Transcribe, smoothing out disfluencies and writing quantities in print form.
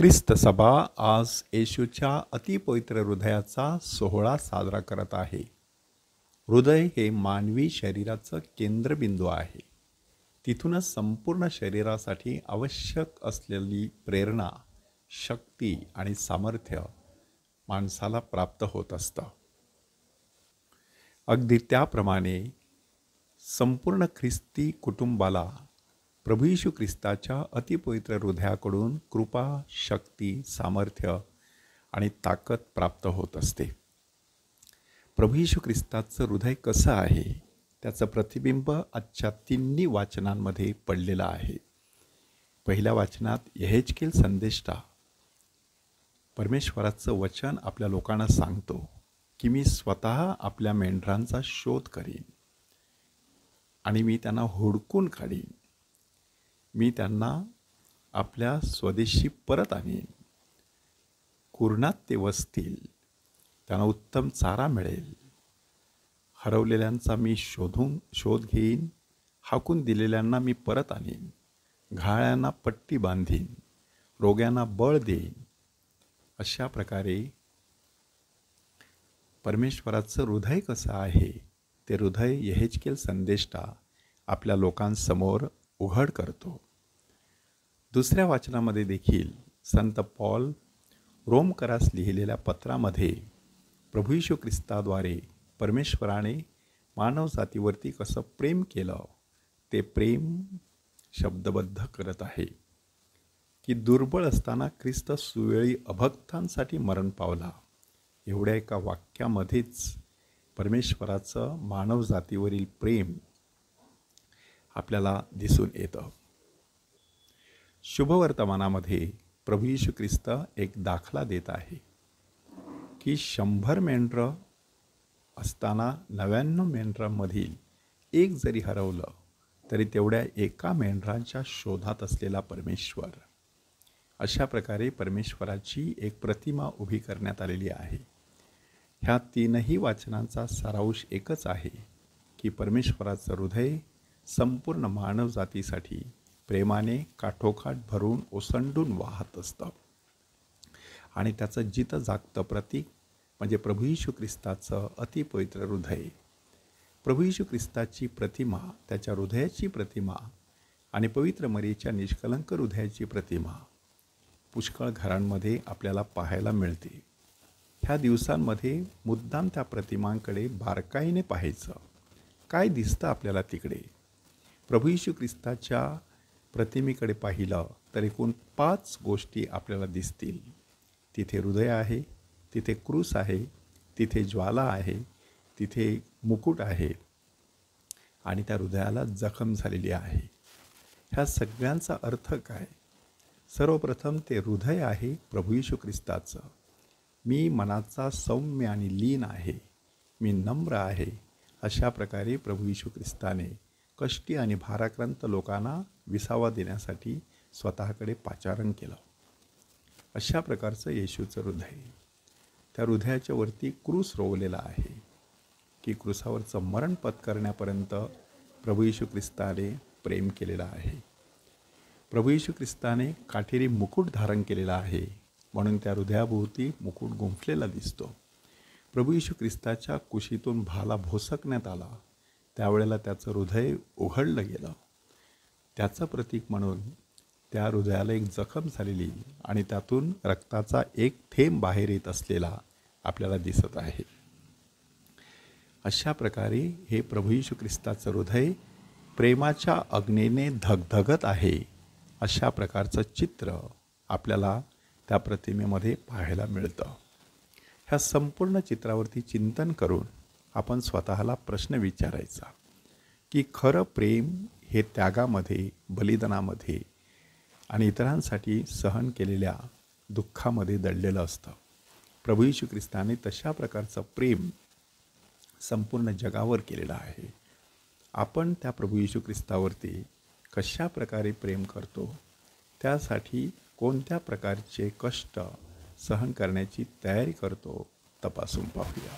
ख्रिस्त सभा आज येशूच्या अतिपवित्र हृदयाचा सोहळा साजरा करत आहे. हृदय हे मानवी शरीराचं केंद्रबिंदू आहे. तिथूनच संपूर्ण शरीरासाठी आवश्यक असलेली प्रेरणा, शक्ती आणि सामर्थ्य माणसाला प्राप्त होत असतं. अगदी त्याप्रमाणे संपूर्ण ख्रिस्ती कुटुंबाला प्रभू येशू ख्रिस्ताच्या अतिपवित्र हृदयाकडून कृपा, शक्ती, सामर्थ्य आणि ताकद प्राप्त होत असते. प्रभू येशू ख्रिस्ताचं हृदय कसं आहे त्याचं प्रतिबिंब आजच्या तिन्ही वाचनांमध्ये पडलेलं आहे. पहिल्या वाचनात यहेजकेल संदेष्टा परमेश्वराचं वचन आपल्या लोकांना सांगतो की मी स्वतः आपल्या मेंढरांचा शोध करीन आणि मी त्यांना हुडकून काढीन. मी त्यांना आपल्या स्वदेशी परत आणीन. कुरणात ते वसतील, त्यांना उत्तम चारा मिळेल. हरवलेल्यांचा मी शोध घेईन, हाकून दिलेल्यांना मी परत आणीन. घाळ्यांना पट्टी बांधीन, रोग्यांना बळ देईन. अशा प्रकारे परमेश्वराचं हृदय कसं आहे ते हृदय यहेजकेल संदेष्टा आपल्या लोकांसमोर उघड करतो. दुसऱ्या वाचनामध्ये देखील संत पॉल रोमकरास लिहिलेल्या पत्रामध्ये प्रभू येशू ख्रिस्ताद्वारे परमेश्वराने मानवजातीवरती कसं प्रेम केलं ते प्रेम शब्दबद्ध करत आहे की दुर्बळ असताना ख्रिस्त सुवेळी अभक्तांसाठी मरण पावला. एवढ्या एका वाक्यामध्येच परमेश्वराचं मानवजातीवरील प्रेम आपल्याला दिसून येतं. शुभवर्तमानामध्ये प्रभू येशू ख्रिस्त एक दाखला देत आहे की 100 मेंढरं असताना 99 मेंढरांमधील एक जरी हरवलं तरी तेवढ्या एका मेंढरांच्या शोधात असलेला परमेश्वर. अशा प्रकारे परमेश्वराची एक प्रतिमा उभी करण्यात आलेली आहे. ह्या तीनही वाचनांचा सारांश एकच आहे की परमेश्वराचं हृदय संपूर्ण मानवजातीसाठी प्रेमाने काठोकाठ भरून ओसंडून वाहत असतं आणि त्याचं जितं जागतं प्रतीक म्हणजे प्रभू येशू ख्रिस्ताचं अतिपवित्र हृदय. प्रभू येशू ख्रिस्ताची प्रतिमा, त्याच्या हृदयाची प्रतिमा आणि पवित्र मरीच्या निष्कलंक हृदयाची प्रतिमा पुष्कळ घरांमध्ये आपल्याला पाहायला मिळते. ह्या दिवसांमध्ये मुद्दाम त्या प्रतिमांकडे बारकाईने पाहायचं. काय दिसतं आपल्याला तिकडे? प्रभू येशू ख्रिस्ताच्या प्रतिमेकडे पाहिलं तर एकूण 5 गोष्टी आपल्याला दिसतील. तिथे हृदय आहे, तिथे क्रूस आहे, तिथे ज्वाला आहे, तिथे मुकुट आहे आणि त्या हृदयाला जखम झालेली आहे. ह्या सगळ्यांचा अर्थ काय? सर्वप्रथम ते हृदय आहे प्रभू येशू ख्रिस्ताचं. मी मनाचा सौम्य आणि लीन आहे, मी नम्र आहे. अशा प्रकारे प्रभू येशू ख्रिस्ताने कष्टी आणि भाराक्रांत लोकांना विसावा देण्यासाठी स्वतःकडे पाचारण केलं. अशा प्रकारचं येशूचं हृदय. त्या हृदयाच्या वरती क्रूस रोवलेला आहे की क्रूसावरचं मरण पत्करण्यापर्यंत प्रभू येशू ख्रिस्ताने प्रेम केलेलं आहे. प्रभू येशू ख्रिस्ताने काठेरी मुकुट धारण केलेला आहे म्हणून त्या हृदयाभोवती मुकुट गुंफलेला दिसतो. प्रभू येशू ख्रिस्ताच्या कुशीतून भाला भोसकण्यात आला त्यावेळेला त्याचं हृदय उघडलं गेलं. त्याचं प्रतीक म्हणून त्या हृदयाला एक जखम झालेली आणि त्यातून रक्ताचा एक थेंब बाहेर येत असलेला आपल्याला दिसत आहे. अशा प्रकारे हे प्रभू येशू ख्रिस्ताचं हृदय प्रेमाच्या अग्नीने धगधगत आहे. अशा प्रकारचं चित्र आपल्याला त्या प्रतिमेमध्ये पाहायला मिळतं. ह्या संपूर्ण चित्रावरती चिंतन करून आपण स्वतःला प्रश्न विचारायचा की खरं प्रेम हे त्यागामध्ये, बलिदानामध्ये आणि इतरांसाठी सहन केलेल्या दुःखामध्ये दडलेलं असतं. प्रभू येशू ख्रिस्ताने तशा प्रकारचं प्रेम संपूर्ण जगावर केलेलं आहे. आपण त्या प्रभू येशू ख्रिस्तावरती कशा प्रकारे प्रेम करतो, त्यासाठी कोणत्या प्रकारचे कष्ट सहन करण्याची तयारी करतो तपासून पाहूया.